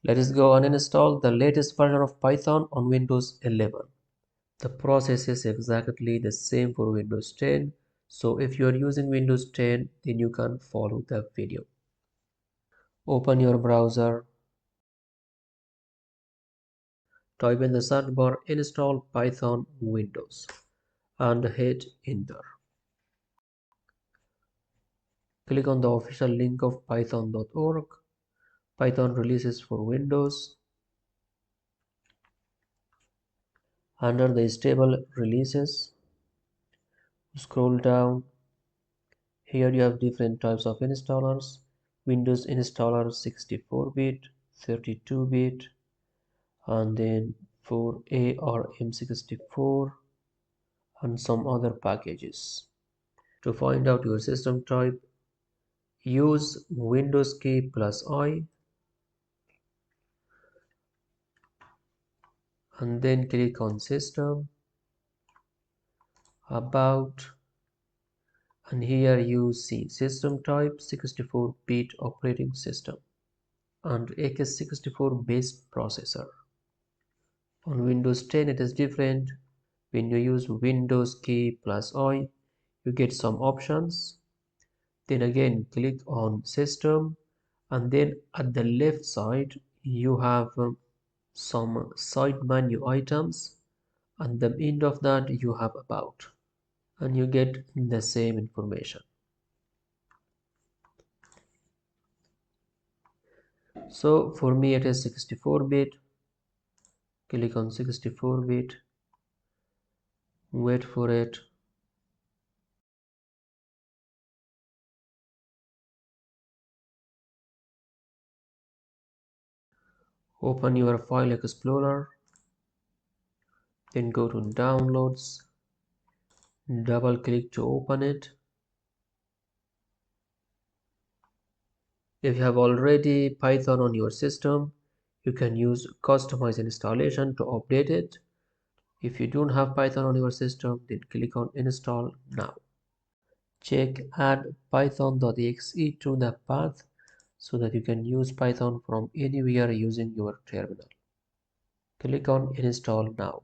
Let us go and install the latest version of Python on Windows 11. The process is exactly the same for Windows 10. So if you are using Windows 10, then you can follow the video. Open your browser, type in the search bar install Python Windows and hit enter. Click on the official link of python.org, Python releases for Windows. Under the stable releases, scroll down. Here you have different types of installers. Windows installer 64-bit, 32-bit, and then for ARM64 and some other packages. To find out your system type, use Windows key plus I and then click on System, About, and here you see system type 64-bit operating system and x64 based processor. On Windows 10 it is different. When you use Windows key plus I, you get some options. Then again click on System, and then at the left side you have some side menu items, and the end of that you have About, and you get the same information. So for me it is 64-bit. Click on 64-bit, wait for it. Open your file explorer, then go to downloads, double click to open it. If you have already Python on your system, you can use customize installation to update it. If you don't have Python on your system, then click on install now. Check add python.exe to the path so that you can use Python from anywhere using your terminal. Click on install now.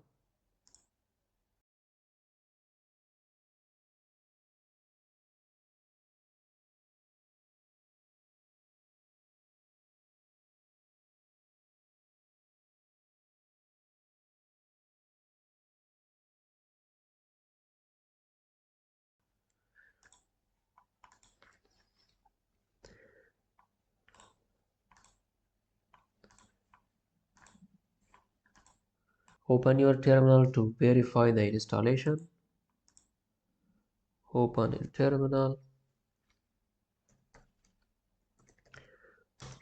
Open your terminal to verify the installation. Open in terminal.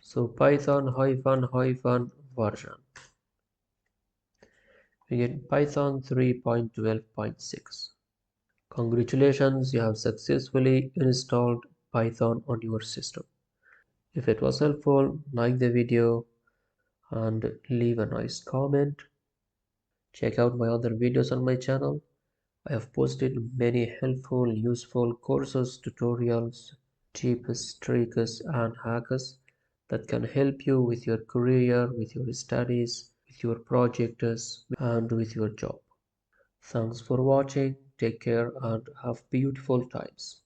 So Python version. We get Python 3.12.6. Congratulations, you have successfully installed Python on your system. If it was helpful, like the video and leave a nice comment. Check out my other videos on my channel. I have posted many helpful, useful courses, tutorials, tips, tricks, and hacks that can help you with your career, with your studies, with your projects, and with your job. Thanks for watching. Take care and have beautiful times.